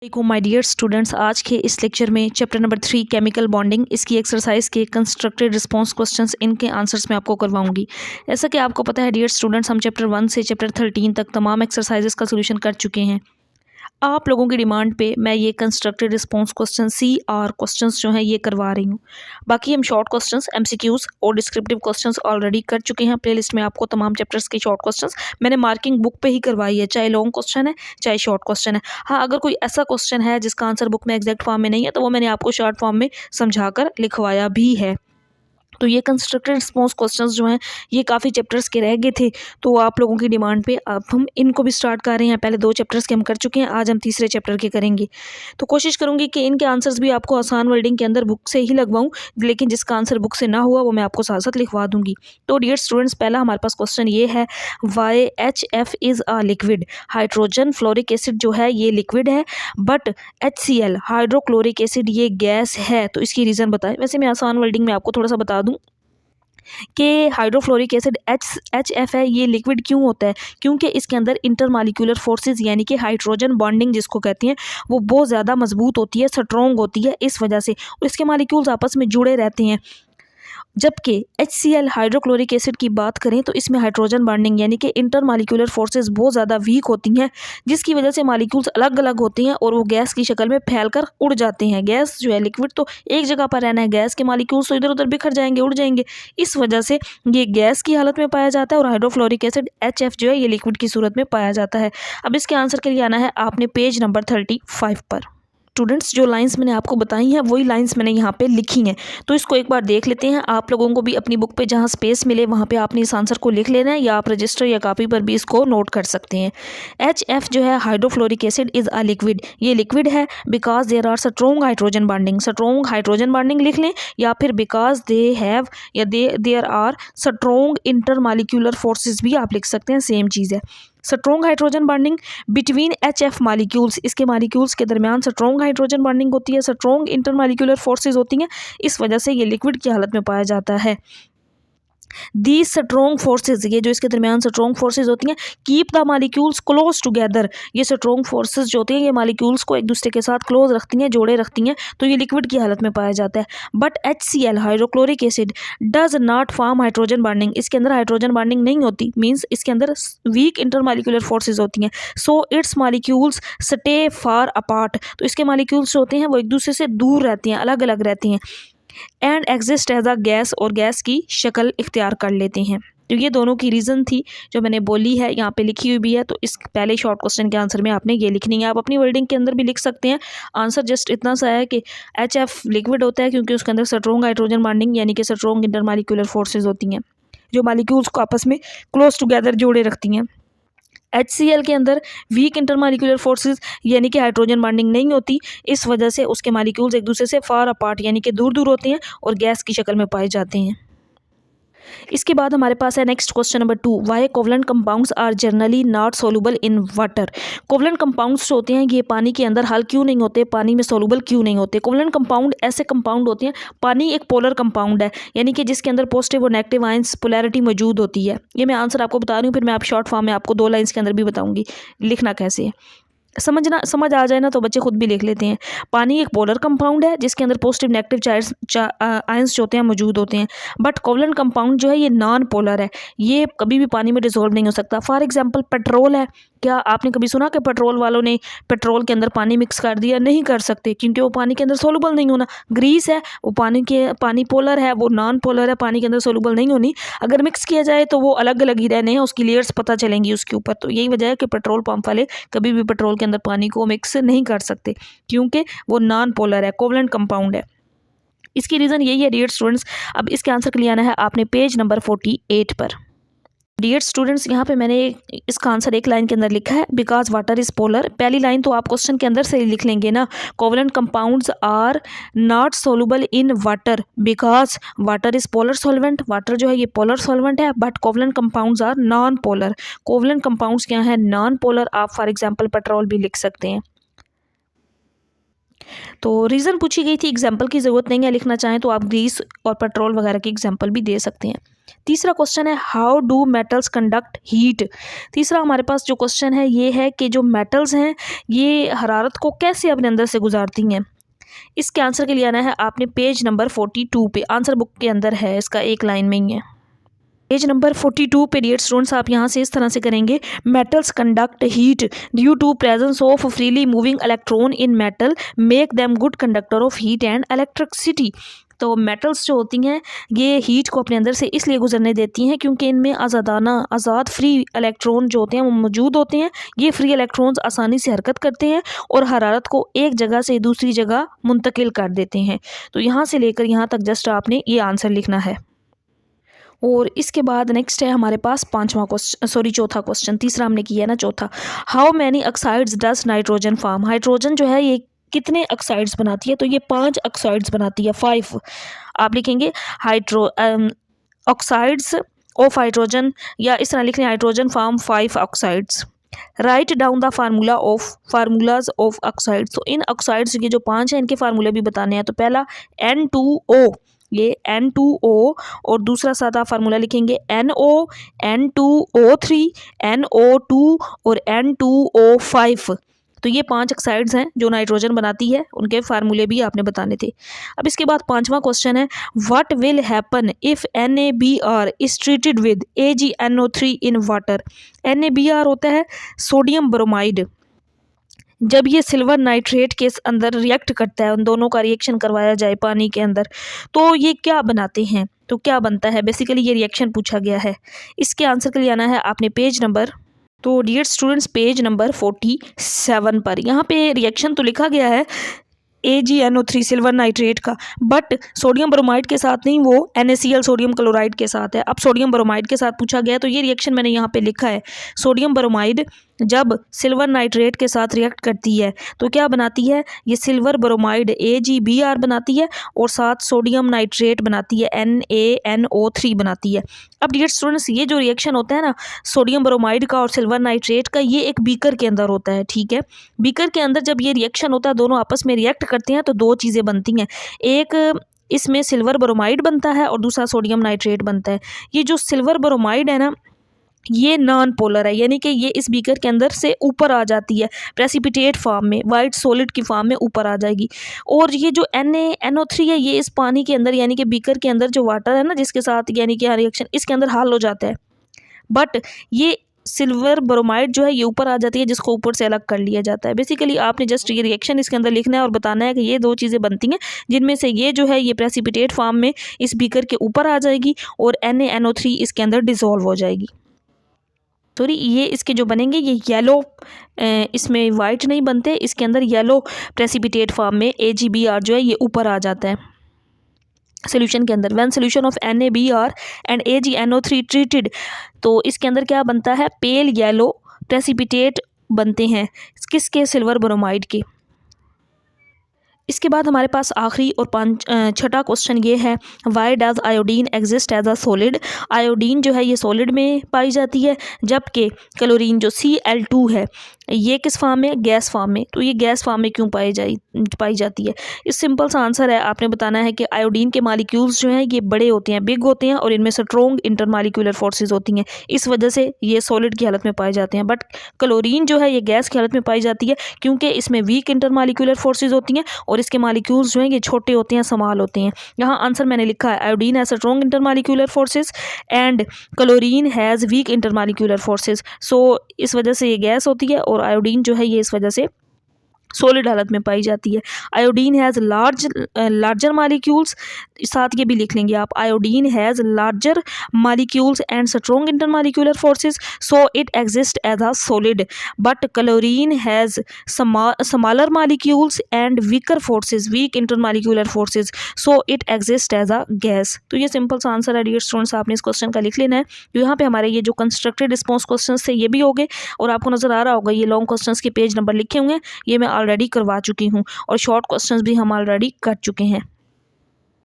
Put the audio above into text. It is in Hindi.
देखो माय डियर स्टूडेंट्स, आज के इस लेक्चर में चैप्टर नंबर 3 केमिकल बॉन्डिंग, इसकी एक्सरसाइज के कंस्ट्रक्टेड रिस्पांस क्वेश्चंस, इनके आंसर्स मैं आपको करवाऊंगी। ऐसा कि आपको पता है डियर स्टूडेंट्स, हम चैप्टर 1 से चैप्टर 13 तक तमाम एक्सरसाइजेस का सोल्यूशन कर चुके हैं। आप लोगों की डिमांड पे मैं ये constructed response question CR questions जो हैं ये करवा रही हूँ। बाकी हम शॉर्ट क्वेश्चंस, MCQs और डिस्क्रिप्टिव क्वेश्चंस ऑलरेडी कर चुके हैं। प्लेलिस्ट में आपको तमाम चैप्टर्स के शॉर्ट क्वेश्चंस मैंने मार्किंग बुक पे ही करवाई है, चाहे लॉन्ग क्वेश्चन है चाहे शॉर्ट क्वेश्चन है। हाँ, अगर कोई ऐसा क्वेश्चन है जिसका आंसर बुक में एग्जैक्ट फॉर्म में नहीं है तो वो मैंने आपको शॉर्ट फॉर्म में समझा कर लिखवाया भी है। तो ये कंस्ट्रक्टेड रिस्पांस क्वेश्चंस जो हैं ये काफ़ी चैप्टर्स के रह गए थे, तो आप लोगों की डिमांड पे अब हम इनको भी स्टार्ट कर रहे हैं। पहले 2 चैप्टर्स के हम कर चुके हैं, आज हम तीसरे चैप्टर के करेंगे। तो कोशिश करूंगी कि इनके आंसर्स भी आपको आसान वर्डिंग के अंदर बुक से ही लगवाऊं, लेकिन जिसका आंसर बुक से ना हुआ वो मैं आपको साथ साथ लिखवा दूंगी। तो डियर स्टूडेंट्स, पहला हमारे पास क्वेश्चन ये है, why HF is a liquid. Hydrogen fluoric acid जो है ये लिक्विड है, बट HCl हाइड्रोक्लोरिक एसिड ये गैस है। तो इसकी रीज़न बताएं। वैसे मैं आसान वर्डिंग में आपको थोड़ा सा बता दूं कि हाइड्रोफ्लोरिक एसिड HF है, ये लिक्विड क्यों होता है, क्योंकि इसके अंदर इंटरमालिक्यूलर फोर्सेस यानी कि हाइड्रोजन बॉन्डिंग जिसको कहते हैं वो बहुत ज़्यादा मजबूत होती है, स्ट्रॉन्ग होती है इस वजह से, और इसके मालिक्यूल्स आपस में जुड़े रहते हैं। जबकि HCl हाइड्रोक्लोरिक एसिड की बात करें तो इसमें हाइड्रोजन बॉन्डिंग यानी कि इंटरमालिक्यूलर फोर्सेस बहुत ज़्यादा वीक होती हैं, जिसकी वजह से मालिक्यूल्स अलग अलग होते हैं और वो गैस की शक्ल में फैलकर उड़ जाते हैं। गैस जो है, लिक्विड तो एक जगह पर रहना है, गैस के मालिक्यूल्स तो इधर उधर बिखर जाएंगे, उड़ जाएंगे। इस वजह से ये गैस की हालत में पाया जाता है और हाइड्रोफ्लोरिक एसिड HF जो है ये लिक्विड की सूरत में पाया जाता है। अब इसके आंसर के लिए आना है आपने पेज नंबर 35 पर। स्टूडेंट्स, जो लाइंस मैंने आपको बताई हैं वही लाइंस मैंने यहाँ पे लिखी हैं, तो इसको एक बार देख लेते हैं। आप लोगों को भी अपनी बुक पे जहाँ स्पेस मिले वहाँ पे आपने इस आंसर को लिख लेना है, या आप रजिस्टर या कॉपी पर भी इसको नोट कर सकते हैं। HF जो है hydrofluoric acid is a liquid, ये लिक्विड है because there are strong hydrogen bonding. Strong hydrogen bonding लिख लें, या फिर बिकॉज दे हैव, या there are strong intermolecular forces भी आप लिख सकते हैं, सेम चीज़ है। Strong hydrogen bonding between HF molecules, इसके मालिक्यूल्स के दरमियान स्ट्रॉन्ग हाइड्रोजन बॉन्डिंग होती है, स्ट्रॉन्ग इंटरमालिक्यूलर फोर्सेज होती हैं, इस वजह से ये लिक्विड की हालत में पाया जाता है। दी स्ट्रॉन्ग फोर्सेज, ये जो इसके दरमियान स्ट्रॉन्ग फोर्सेज होती हैं, keep the molecules close together. ये स्ट्रॉन्ग फोर्सेज जो होती हैं ये मालिक्यूल्स को एक दूसरे के साथ क्लोज रखती हैं, जोड़े रखती हैं, तो ये लिक्विड की हालत में पाया जाता है। But HCl hydrochloric acid does not form hydrogen bonding, इसके अंदर हाइड्रोजन बॉन्डिंग नहीं होती, मीन्स इसके अंदर वीक इंटरमालिक्यूलर फोर्सेज होती हैं। So it's molecules stay far apart, तो इसके मालिक्यूल्स जो होते हैं वो एक दूसरे से दूर रहते हैं, अलग अलग रहते हैं। And exist as a gas, और गैस की शक्ल इख्तियार कर लेते हैं। तो ये दोनों की रीज़न थी जो मैंने बोली है, यहाँ पे लिखी हुई भी है। तो इस पहले शॉर्ट क्वेश्चन के आंसर में आपने ये लिखनी है, आप अपनी वर्डिंग के अंदर भी लिख सकते हैं। आंसर जस्ट इतना सा है कि HF लिक्विड होता है क्योंकि उसके अंदर स्ट्रॉन्ग हाइड्रोजन बॉन्डिंग यानी कि स्ट्रॉन्ग इंटरमालिक्यूलर फोर्सेज होती हैं जो मालिक्यूल्स को आपस में क्लोज टुगेदर जोड़े रखती हैं। HCl के अंदर वीक इंटरमालिक्यूलर फोर्सेस यानी कि हाइड्रोजन बॉन्डिंग नहीं होती, इस वजह से उसके मालिक्यूल्स एक दूसरे से फार अपार्ट यानी कि दूर दूर होते हैं और गैस की शक्ल में पाए जाते हैं। इसके बाद हमारे पास है next question number 2, why covalent compounds are generally not soluble in water. Covalent compounds जो होते हैं ये पानी के अंदर हल क्यों नहीं होते, पानी में सोलुबल क्यों नहीं होते। कोवलेंट कंपाउंड ऐसे कंपाउंड होते हैं, पानी एक पोलर कंपाउंड है यानी कि जिसके अंदर पॉजिटिव और नेगेटिव आयंस पोलैरिटी मौजूद होती है। ये मैं आंसर आपको बता रही हूँ, फिर मैं आप शॉर्ट फॉर्म में आपको 2 लाइन्स के अंदर भी बताऊँगी लिखना कैसे है। समझ आ जाए ना तो बच्चे खुद भी लिख लेते हैं। पानी एक पोलर कंपाउंड है जिसके अंदर पॉजिटिव नेगेटिव आयंस जो होते हैं मौजूद होते हैं, बट कोवलेंट कंपाउंड जो है ये नॉन पोलर है, ये कभी भी पानी में डिसॉल्व नहीं हो सकता। फॉर एग्जांपल पेट्रोल है, क्या आपने कभी सुना कि पेट्रोल वालों ने पेट्रोल के अंदर पानी मिक्स कर दिया? नहीं कर सकते, क्योंकि वो पानी के अंदर सोलुबल नहीं होना। ग्रीस है, वो पानी पोलर है, वो नॉन पोलर है, पानी के अंदर सोलुबल नहीं होनी। अगर मिक्स किया जाए तो वो अलग अलग ही रहने हैं, उसकी लेयर्स पता चलेंगी उसके ऊपर। तो यही वजह है कि पेट्रोल पंप वाले कभी भी पेट्रोल के अंदर पानी को मिक्स नहीं कर सकते, क्योंकि वो नॉन पोलर है, कोवलेंट कंपाउंड है। इसकी रीज़न यही है डियर स्टूडेंट्स। अब इसके आंसर के लिए आना है आपने पेज नंबर 48 पर। डियर स्टूडेंट्स, यहाँ पे मैंने इसका आंसर एक लाइन के अंदर लिखा है, बिकॉज वाटर इज़ पोलर। पहली लाइन तो आप क्वेश्चन के अंदर से ही लिख लेंगे ना, covalent compounds are not soluble in water because water is polar solvent. Water जो है ये पोलर सॉल्वेंट है, but covalent compounds are non polar. Covalent compounds क्या है? Non polar. आप फॉर एग्जाम्पल पेट्रोल भी लिख सकते हैं। तो रीज़न पूछी गई थी, एग्जाम्पल की ज़रूरत नहीं है, लिखना चाहें तो आप ग्रीस और पेट्रोल वगैरह के एग्जाम्पल भी दे सकते हैं। तीसरा क्वेश्चन है how do metals conduct heat. तीसरा हमारे पास जो क्वेश्चन है ये है कि जो मेटल्स हैं ये हरारत को कैसे अपने अंदर से गुजारती हैं। इसके आंसर के लिए आना है आपने पेज नंबर 42 पे, आंसर बुक के अंदर है, इसका एक लाइन में ही है। पेज नंबर 42 पे डियर स्टूडेंट्स आप यहाँ से इस तरह से करेंगे, metals conduct heat due to presence of freely moving electron in metal make them good conductor of heat and electricity. तो मेटल्स जो होती हैं ये हीट को अपने अंदर से इसलिए गुजरने देती हैं क्योंकि इनमें आज़ाद फ्री इलेक्ट्रॉन जो होते हैं वो मौजूद होते हैं। ये फ्री इलेक्ट्रॉन्स आसानी से हरकत करते हैं और हरारत को एक जगह से दूसरी जगह मुंतकिल कर देते हैं। तो यहाँ से लेकर यहाँ तक जस्ट आपने ये आंसर लिखना है। और इसके बाद नेक्स्ट है हमारे पास चौथा क्वेश्चन, तीसरा हमने किया है ना, चौथा। How many oxides does nitrogen form. Hydrogen जो है ये कितने ऑक्साइड्स बनाती है, तो ये 5 ऑक्साइड्स बनाती है, 5। आप लिखेंगे ऑक्साइड्स ऑफ हाइड्रोजन, या इस तरह लिख लें hydrogen form 5 oxides. Write down the formulas of oxides. तो इन ऑक्साइड्स के जो 5 हैं इनके फार्मूले भी बताने हैं। तो पहला N2O, ये N2O, और दूसरा सादा फार्मूला लिखेंगे NO, N2O3, NO2 और N2O5। तो ये 5 ऑक्साइड्स हैं जो नाइट्रोजन बनाती है, उनके फार्मूले भी आपने बताने थे। अब इसके बाद 5वां क्वेश्चन है what will happen if NaBr is treated with AgNO3 in water. NaBr होता है सोडियम ब्रोमाइड। जब ये सिल्वर नाइट्रेट के अंदर रिएक्ट करता है, उन दोनों का रिएक्शन करवाया जाए पानी के अंदर, तो ये क्या बनाते हैं, तो क्या बनता है, बेसिकली ये रिएक्शन पूछा गया है। इसके आंसर के लिए आना है आपने पेज नंबर, तो डियर स्टूडेंट्स पेज नंबर 47 पर। यहाँ पे रिएक्शन तो लिखा गया है AgNO3 सिल्वर नाइट्रेट का, बट सोडियम ब्रोमाइड के साथ नहीं, वो NaCl सोडियम क्लोराइड के साथ है। अब सोडियम ब्रोमाइड के साथ पूछा गया, तो ये रिएक्शन मैंने यहाँ पे लिखा है। सोडियम ब्रोमाइड जब सिल्वर नाइट्रेट के साथ रिएक्ट करती है तो क्या बनाती है, ये सिल्वर ब्रोमाइड AgBr बनाती है और साथ सोडियम नाइट्रेट बनाती है NaNO3 बनाती है। अब डियर स्टूडेंट्स ये जो रिएक्शन होता है ना सोडियम ब्रोमाइड का और सिल्वर नाइट्रेट का, ये एक बीकर के अंदर होता है, ठीक है। बीकर के अंदर जब ये रिएक्शन होता है, दोनों आपस में रिएक्ट करते हैं, तो 2 चीज़ें बनती हैं। एक इसमें सिल्वर ब्रोमाइड बनता है और दूसरा सोडियम नाइट्रेट बनता है। ये जो सिल्वर ब्रोमाइड है ना ये नॉन पोलर है, यानी कि ये इस बीकर के अंदर से ऊपर आ जाती है, प्रेसिपिटेट फॉर्म में, वाइट सॉलिड की फॉर्म में ऊपर आ जाएगी। और ये जो NaNO3 है ये इस पानी के अंदर, यानी कि बीकर के अंदर जो वाटर है ना जिसके साथ यानी कि रिएक्शन इसके अंदर हल हो जाता है, बट ये सिल्वर ब्रोमाइड जो है ये ऊपर आ जाती है, जिसको ऊपर से अलग कर लिया जाता है। बेसिकली आपने जस्ट ये रिएक्शन इसके अंदर लिखना है और बताना है कि ये 2 चीज़ें बनती हैं, जिनमें से ये जो है ये प्रेसिपिटेट फॉर्म में इस बीकर के ऊपर आ जाएगी और NaNO3 इसके अंदर डिसॉल्व हो जाएगी। सॉरी, ये इसके जो बनेंगे ये येलो, इसमें वाइट नहीं बनते, इसके अंदर येलो प्रेसिपिटेट फॉर्म में AgBr जो है ये ऊपर आ जाता है सोल्यूशन के अंदर। When solution of NaBr and AgNO3 treated, तो इसके अंदर क्या बनता है, पेल येलो प्रेसिपिटेट बनते हैं, किसके, सिल्वर ब्रोमाइड के। इसके बाद हमारे पास आखिरी और 6वां क्वेश्चन ये है why does iodine exist as a solid. Iodine जो है ये सॉलिड में पाई जाती है, जबकि क्लोरीन जो Cl2 है ये किस फॉर्म में, गैस फॉर्म में। तो ये गैस फॉर्म में क्यों पाई जाती है, इस सिंपल सा आंसर है, आपने बताना है कि आयोडीन के मालिक्यूल्स जो हैं ये बड़े होते हैं, बिग होते हैं और इनमें स्ट्रॉन्ग इंटरमालिक्यूलर फोर्सेज होती हैं, इस वजह से ये सॉलिड की हालत में पाए जाते हैं। बट क्लोरीन जो है ये गैस की हालत में पाई जाती है क्योंकि इसमें वीक इंटरमालिक्यूलर फोर्सेज होती हैं और इसके मालिक्यूल्स जो हैं ये छोटे होते हैं, स्मॉल होते हैं। यहाँ आंसर मैंने लिखा है iodine has strong intermolecular forces and chlorine has weak intermolecular forces. So इस वजह से ये गैस होती है और आयोडीन जो है ये इस वजह से सॉलिड हालत में पाई जाती है। आयोडीन हैज़ लार्जर मालिक्यूल्स, साथ ये भी लिख लेंगे आप, iodine has larger molecules and strong intermolecular forces so it exist as a solid, but chlorine has smaller molecules and weaker forces, weak intermolecular forces, so it exist as a gas. तो ये सिंपल सा आंसर है डियर स्टूडेंट्स, आपने इस क्वेश्चन का लिख लेना है। तो यहाँ पे हमारे ये जो कंस्ट्रक्टेड रिस्पॉन्स क्वेश्चन थे ये भी हो गए और आपको नजर आ रहा होगा ये लॉन्ग क्वेश्चन के पेज नंबर लिखे हुए हैं, ये मैं ऑलरेडी करवा चुकी हूँ और शॉर्ट क्वेश्चंस भी हम ऑलरेडी कर चुके हैं।